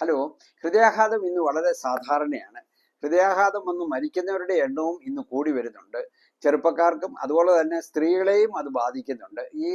Hello. ഹൃദയാഘാതം ഇന്ന് വളരെ സാധാരണയാണ്. ഹൃദയാഘാതം വന്ന് മരിക്കുന്നവരുടെ എണ്ണവും ഇന്ന് കൂടി വരുന്നുണ്ട്. ചെറുപ്പക്കാർക്കും അതുപോലെ തന്നെ സ്ത്രീകളെയും അത് ബാധിക്കുന്നുണ്ട്. ഈ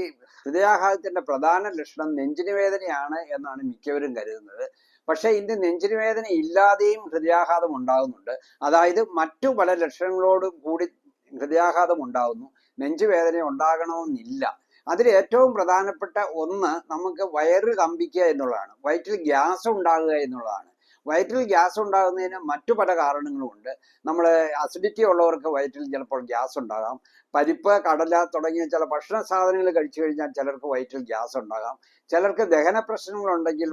ഹൃദയാഘാതത്തിന്റെ പ്രധാന ലക്ഷണം നെഞ്ചിന് വേദനയാണ് എന്നാണ് മിക്കവരും കരുതുന്നത്. പക്ഷേ ഇന്ന് നെഞ്ചിന് വേദന ഇല്ലാതെയും ഹൃദയാഘാതം ഉണ്ടാകുന്നുണ്ട്. അതായത് മറ്റു പല ലക്ഷണങ്ങളോടും കൂടി ഹൃദയാഘാതം ഉണ്ടാകുന്നു. നെഞ്ചുവേദന ഉണ്ടാകണമെന്നില്ല. അതിൽ ഏറ്റവും പ്രധാനപ്പെട്ട ഒന്ന് നമുക്ക് വയറ് കമ്പിക്കുക എന്നുള്ളതാണ്. വയറ്റിൽ ഗ്യാസ് ഉണ്ടാകുക എന്നുള്ളതാണ്. വയറ്റിൽ ഗ്യാസ് ഉണ്ടാകുന്നതിന് മറ്റു പല കാരണങ്ങളുമുണ്ട്. നമ്മൾ അസിഡിറ്റി ഉള്ളവർക്ക് വയറ്റിൽ ചിലപ്പോൾ ഗ്യാസ് ഉണ്ടാകാം. പരിപ്പ്, കടല തുടങ്ങിയ ചില ഭക്ഷണ സാധനങ്ങൾ കഴിച്ചു കഴിഞ്ഞാൽ ചിലർക്ക് വയറ്റിൽ ഗ്യാസ് ഉണ്ടാകാം. ചിലർക്ക് ദഹന പ്രശ്നങ്ങളുണ്ടെങ്കിൽ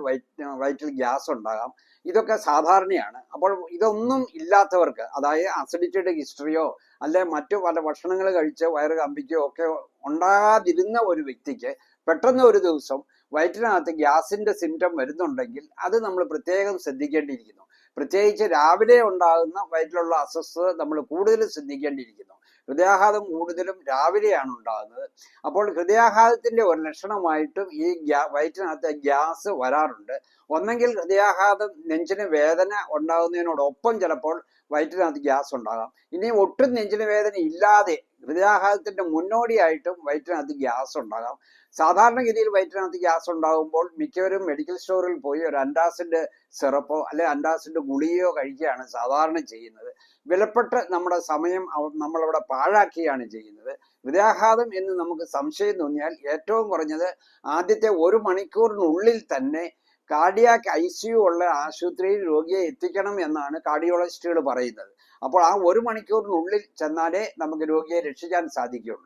വയറ്റിൽ ഗ്യാസ് ഉണ്ടാകാം. ഇതൊക്കെ സാധാരണയാണ്. അപ്പോൾ ഇതൊന്നും ഇല്ലാത്തവർക്ക്, അതായത് അസിഡിറ്റിയുടെ ഹിസ്റ്ററിയോ അല്ലെ മറ്റു പല ഭക്ഷണങ്ങൾ കഴിച്ച് വയറ് കമ്പിക്കുകയോ ഒക്കെ ഉണ്ടാകാതിരുന്ന ഒരു വ്യക്തിക്ക് പെട്ടെന്ന് ഒരു ദിവസം വയറ്റിനകത്ത് ഗ്യാസിന്റെ സിംറ്റം വരുന്നുണ്ടെങ്കിൽ അത് നമ്മൾ പ്രത്യേകം ശ്രദ്ധിക്കേണ്ടിയിരിക്കുന്നു. പ്രത്യേകിച്ച് രാവിലെ ഉണ്ടാകുന്ന വയറ്റിലുള്ള അസ്വസ്ഥത നമ്മൾ കൂടുതൽ ശ്രദ്ധിക്കേണ്ടിയിരിക്കുന്നു. ഹൃദയാഘാതം കൂടുതലും രാവിലെയാണ് ഉണ്ടാകുന്നത്. അപ്പോൾ ഹൃദയാഘാതത്തിന്റെ ഒരു ലക്ഷണമായിട്ടും ഈ വയറ്റിനകത്ത് ഗ്യാസ് വരാറുണ്ട്. ഒന്നെങ്കിൽ ഹൃദയാഘാതം നെഞ്ചിന് വേദന ഉണ്ടാകുന്നതിനോടൊപ്പം ചിലപ്പോൾ വയറ്റിനകത്ത് ഗ്യാസ് ഉണ്ടാകാം. ഇനി ഒട്ടും നെഞ്ചിന് വേദന ഇല്ലാതെ ഹൃദയാഘാതത്തിന്റെ മുന്നോടിയായിട്ടും വയറ്റിനകത്ത് ഗ്യാസ് ഉണ്ടാകാം. സാധാരണഗതിയിൽ വയറ്റിനകത്ത് ഗ്യാസ് ഉണ്ടാകുമ്പോൾ മിക്കവരും മെഡിക്കൽ സ്റ്റോറിൽ പോയി ഒരു അൻറ്റാസിഡ് സിറപ്പോ അല്ലെ അൻറ്റാസിഡ് ഗുളികയോ കഴിക്കുകയാണ് സാധാരണ ചെയ്യുന്നത്. വിലപ്പെട്ട നമ്മുടെ സമയം നമ്മളവിടെ പാഴാക്കുകയാണ് ചെയ്യുന്നത്. ഹൃദയാഘാതം എന്ന് നമുക്ക് സംശയം തോന്നിയാൽ ഏറ്റവും കുറഞ്ഞത് ആദ്യത്തെ 1 മണിക്കൂറിനുള്ളിൽ തന്നെ കാർഡിയാക് ICU ഉള്ള ആശുപത്രിയിൽ രോഗിയെ എത്തിക്കണം എന്നാണ് കാർഡിയോളജിസ്റ്റുകൾ പറയുന്നത്. അപ്പോൾ ആ 1 മണിക്കൂറിനുള്ളിൽ ചെന്നാലേ നമുക്ക് രോഗിയെ രക്ഷിക്കാൻ സാധിക്കുകയുള്ളൂ.